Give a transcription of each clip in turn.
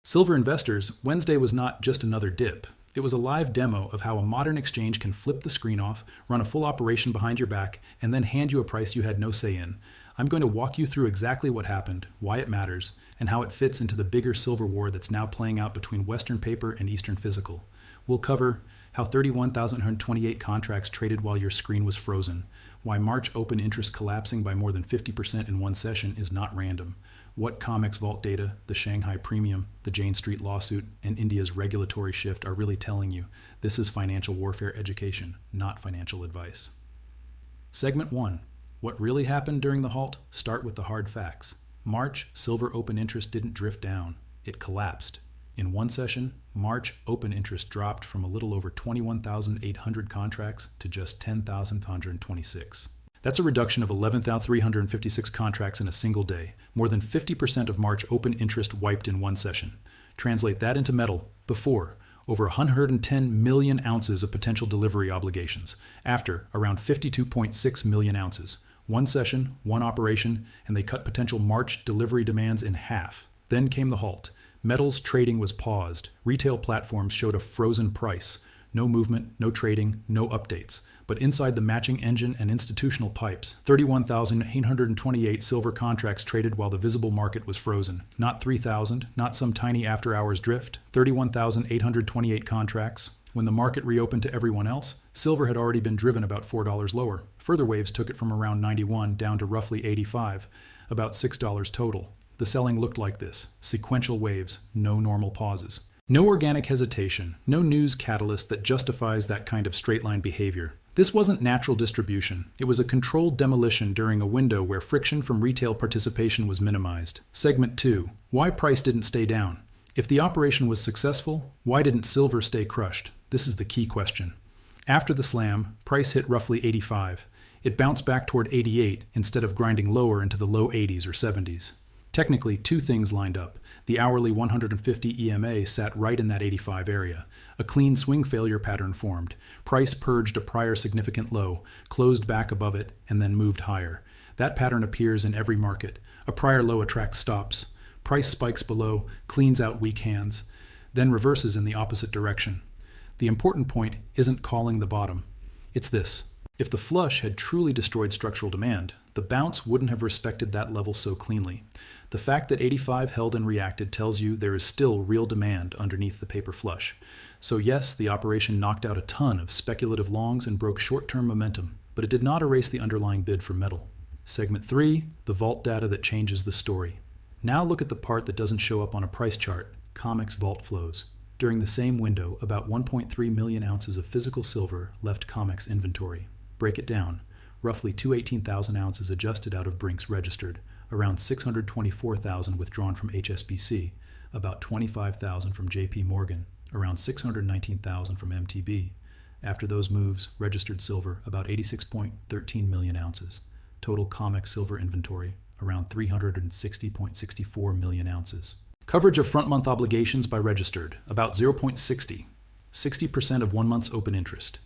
Silver investors, Wednesday was not just another dip. It was a live demo of how a modern exchange can flip the screen off, run a full operation behind your back, and then hand you a price you had no say in. I'm going to walk you through exactly what happened, why it matters, and how it fits into the bigger silver war that's now playing out between Western paper and Eastern physical. We'll cover how 31,128 contracts traded while your screen was frozen, why March open interest collapsing by more than 50% in one session is not random, what COMEX vault data, the Shanghai premium, the Jane Street lawsuit, and India's regulatory shift are really telling you. This is financial warfare education, not financial advice. Segment 1. What really happened during the halt? Start with the hard facts. March, silver open interest didn't drift down. It collapsed. In one session, March open interest dropped from a little over 21,800 contracts to just 10,526. That's a reduction of 11,356 contracts in a single day. More than 50% of March open interest wiped in one session. Translate that into metal. Before, over 110 million ounces of potential delivery obligations. After, around 52.6 million ounces. One session, one operation, and they cut potential March delivery demands in half. Then came the halt. Metals trading was paused. Retail platforms showed a frozen price. No movement, no trading, no updates. But inside the matching engine and institutional pipes, 31,828 silver contracts traded while the visible market was frozen. Not 3,000, not some tiny after-hours drift. 31,828 contracts. When the market reopened to everyone else, silver had already been driven about $4 lower. Further waves took it from around 91 down to roughly 85, about $6 total. The selling looked like this: sequential waves, no normal pauses. No organic hesitation, no news catalyst that justifies that kind of straight-line behavior. This wasn't natural distribution. It was a controlled demolition during a window where friction from retail participation was minimized. Segment 2. Why price didn't stay down? If the operation was successful, why didn't silver stay crushed? This is the key question. After the slam, price hit roughly 85. It bounced back toward 88 instead of grinding lower into the low 80s or 70s. Technically, two things lined up. The hourly 150 EMA sat right in that 85 area. A clean swing failure pattern formed. Price purged a prior significant low, closed back above it, and then moved higher. That pattern appears in every market. A prior low attracts stops. Price spikes below, cleans out weak hands, then reverses in the opposite direction. The important point isn't calling the bottom. It's this. If the flush had truly destroyed structural demand, the bounce wouldn't have respected that level so cleanly. The fact that 85 held and reacted tells you there is still real demand underneath the paper flush. So yes, the operation knocked out a ton of speculative longs and broke short-term momentum, but it did not erase the underlying bid for metal. Segment 3, the vault data that changes the story. Now look at the part that doesn't show up on a price chart, COMEX vault flows. During the same window, about 1.3 million ounces of physical silver left COMEX inventory. Break it down. Roughly 218,000 ounces adjusted out of Brinks registered, around 624,000 withdrawn from HSBC, about 25,000 from JP Morgan, around 619,000 from MTB. After those moves, registered silver, about 86.13 million ounces. Total COMEX silver inventory, around 360.64 million ounces. Coverage of front-month obligations by registered, about 0.60, 60% of 1 month's open interest.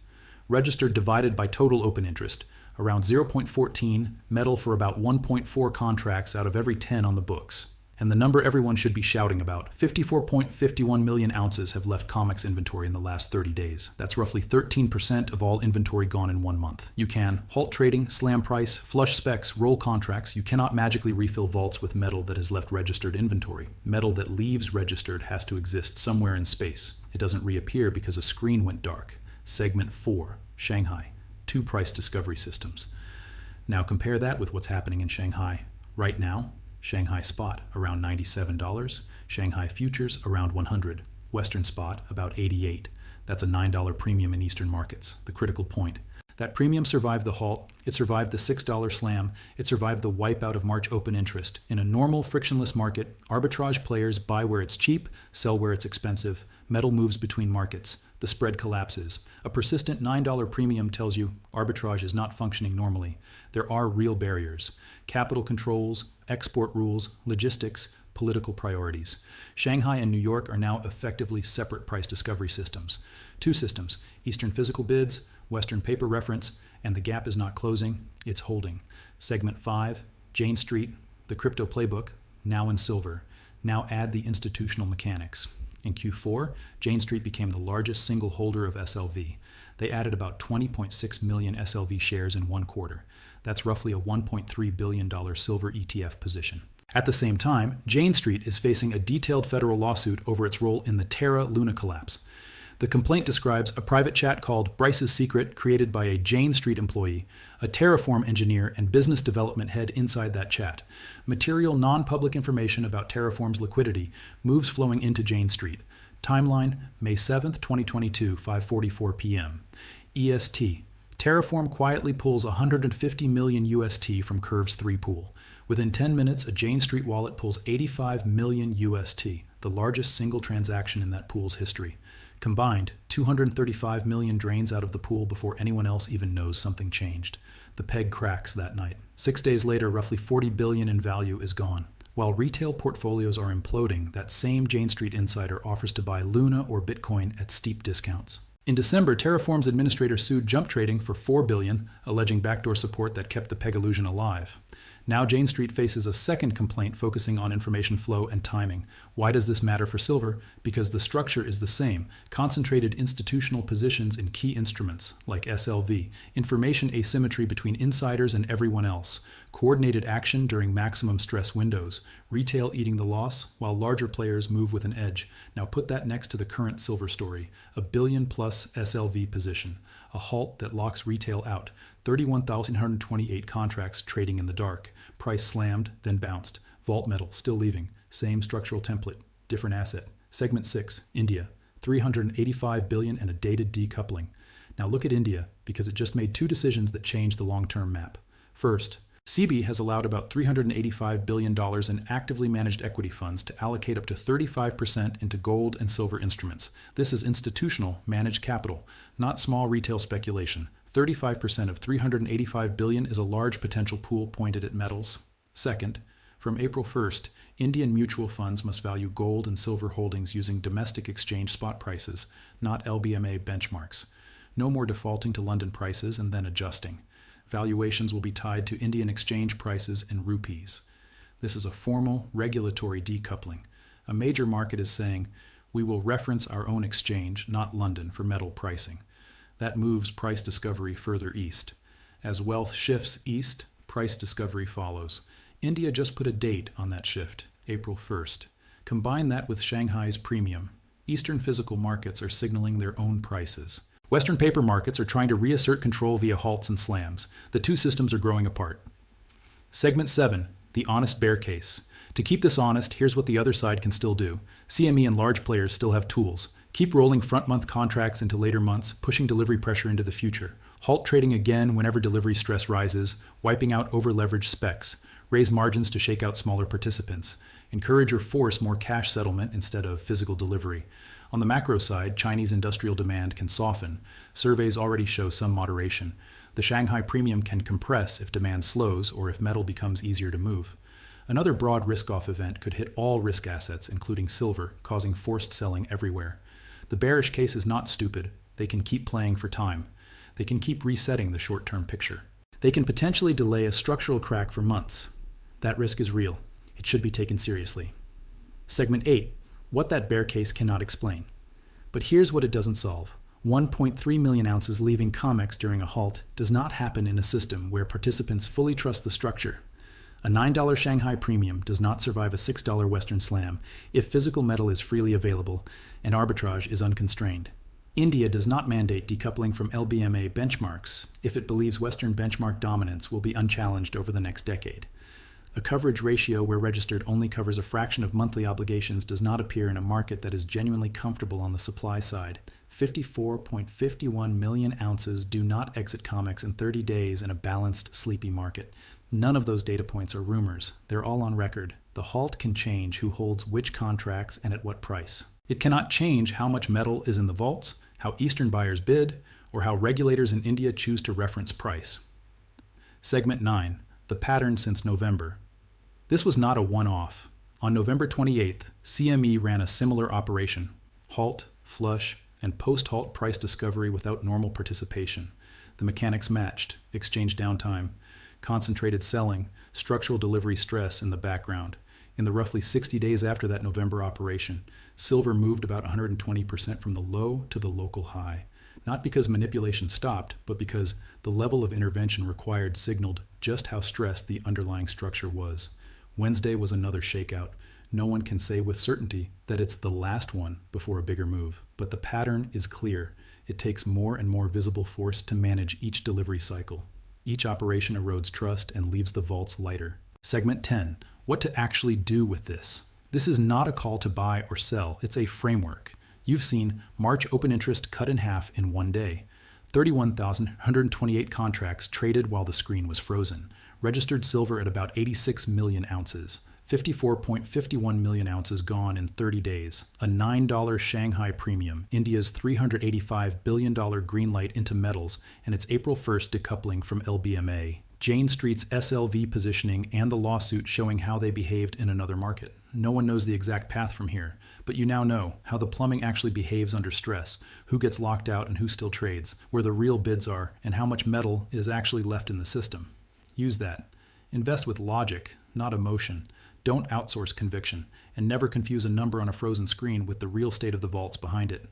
Registered divided by total open interest, around 0.14, metal for about 1.4 contracts out of every 10 on the books. And the number everyone should be shouting about, 54.51 million ounces have left COMEX inventory in the last 30 days. That's roughly 13% of all inventory gone in 1 month. You can halt trading, slam price, flush specs, roll contracts. You cannot magically refill vaults with metal that has left registered inventory. Metal that leaves registered has to exist somewhere in space. It doesn't reappear because a screen went dark. Segment 4, Shanghai. 2 price discovery systems. Now compare that with what's happening in Shanghai. Right now, Shanghai spot around $97, Shanghai futures around 100, Western spot about 88. That's a $9 premium in Eastern markets. The critical point. That premium survived the halt, it survived the $6 slam, it survived the wipeout of March open interest. In a normal frictionless market, arbitrage players buy where it's cheap, sell where it's expensive. Metal moves between markets. The spread collapses. A persistent $9 premium tells you arbitrage is not functioning normally. There are real barriers. Capital controls, export rules, logistics, political priorities. Shanghai and New York are now effectively separate price discovery systems. 2 systems, Eastern physical bids, Western paper reference, and the gap is not closing, it's holding. Segment 5, Jane Street, the crypto playbook, now in silver. Now add the institutional mechanics. In Q4, Jane Street became the largest single holder of SLV. They added about 20.6 million SLV shares in one quarter. That's roughly a $1.3 billion silver ETF position. At the same time, Jane Street is facing a detailed federal lawsuit over its role in the Terra Luna collapse. The complaint describes a private chat called Bryce's Secret created by a Jane Street employee, a Terraform engineer, and business development head inside that chat. Material non-public information about Terraform's liquidity, moves flowing into Jane Street. Timeline, May 7th, 2022, 5:44 p.m. EST. Terraform quietly pulls 150 million UST from Curve's 3 pool. Within 10 minutes, a Jane Street wallet pulls 85 million UST, the largest single transaction in that pool's history. Combined, 235 million drains out of the pool before anyone else even knows something changed. The peg cracks that night. 6 days later, roughly 40 billion in value is gone. While retail portfolios are imploding, that same Jane Street insider offers to buy Luna or Bitcoin at steep discounts. In December, Terraform's administrator sued Jump Trading for $4 billion, alleging backdoor support that kept the peg illusion alive. Now Jane Street faces a second complaint focusing on information flow and timing. Why does this matter for silver? Because the structure is the same. Concentrated institutional positions in key instruments, like SLV. Information asymmetry between insiders and everyone else. Coordinated action during maximum stress windows. Retail eating the loss, while larger players move with an edge. Now put that next to the current silver story. A billion-plus SLV position. A halt that locks retail out. 31,128 contracts trading in the dark. Price slammed, then bounced. Vault metal still leaving. Same structural template, different asset. Segment 6, India. 385 billion and a dated decoupling. Now look at India, because it just made 2 decisions that changed the long-term map. First, SEBI has allowed about $385 billion in actively managed equity funds to allocate up to 35% into gold and silver instruments. This is institutional managed capital, not small retail speculation. 35% of $385 billion is a large potential pool pointed at metals. Second, from April 1st, Indian mutual funds must value gold and silver holdings using domestic exchange spot prices, not LBMA benchmarks. No more defaulting to London prices and then adjusting. Valuations will be tied to Indian exchange prices in rupees. This is a formal regulatory decoupling. A major market is saying, we will reference our own exchange, not London, for metal pricing. That moves price discovery further east. As wealth shifts east, price discovery follows. India just put a date on that shift, April 1st. Combine that with Shanghai's premium. Eastern physical markets are signaling their own prices. Western paper markets are trying to reassert control via halts and slams. The 2 systems are growing apart. Segment 7, the honest bear case. To keep this honest, here's what the other side can still do. CME and large players still have tools. Keep rolling front-month contracts into later months, pushing delivery pressure into the future. Halt trading again whenever delivery stress rises, wiping out over-leveraged specs. Raise margins to shake out smaller participants. Encourage or force more cash settlement instead of physical delivery. On the macro side, Chinese industrial demand can soften. Surveys already show some moderation. The Shanghai premium can compress if demand slows or if metal becomes easier to move. Another broad risk-off event could hit all risk assets, including silver, causing forced selling everywhere. The bearish case is not stupid. They can keep playing for time. They can keep resetting the short-term picture. They can potentially delay a structural crack for months. That risk is real. It should be taken seriously. Segment 8. What that bear case cannot explain. But here's what it doesn't solve. 1.3 million ounces leaving COMEX during a halt does not happen in a system where participants fully trust the structure. A $9 Shanghai premium does not survive a $6 Western Slam if physical metal is freely available and arbitrage is unconstrained. India does not mandate decoupling from LBMA benchmarks if it believes Western benchmark dominance will be unchallenged over the next decade. A coverage ratio where registered only covers a fraction of monthly obligations does not appear in a market that is genuinely comfortable on the supply side. 54.51 million ounces do not exit COMEX in 30 days in a balanced, sleepy market. None of those data points are rumors. They're all on record. The halt can change who holds which contracts and at what price. It cannot change how much metal is in the vaults, how Eastern buyers bid, or how regulators in India choose to reference price. Segment 9. The pattern since November. This was not a one-off. On November 28th, CME ran a similar operation. Halt, flush, and post-halt price discovery without normal participation. The mechanics matched, exchange downtime, concentrated selling, structural delivery stress in the background. In the roughly 60 days after that November operation, silver moved about 120% from the low to the local high. Not because manipulation stopped, but because the level of intervention required signaled just how stressed the underlying structure was. Wednesday was another shakeout. No one can say with certainty that it's the last one before a bigger move, but the pattern is clear. It takes more and more visible force to manage each delivery cycle. Each operation erodes trust and leaves the vaults lighter. Segment 10. What to actually do with this. This is not a call to buy or sell. It's a framework. You've seen March open interest cut in half in one day. 31,128 contracts traded while the screen was frozen. Registered silver at about 86 million ounces. 54.51 million ounces gone in 30 days. A $9 Shanghai premium, India's $385 billion green light into metals, and its April 1st decoupling from LBMA. Jane Street's SLV positioning and the lawsuit showing how they behaved in another market. No one knows the exact path from here, but you now know how the plumbing actually behaves under stress, who gets locked out and who still trades, where the real bids are, and how much metal is actually left in the system. Use that. Invest with logic, not emotion. Don't outsource conviction, and never confuse a number on a frozen screen with the real state of the vaults behind it.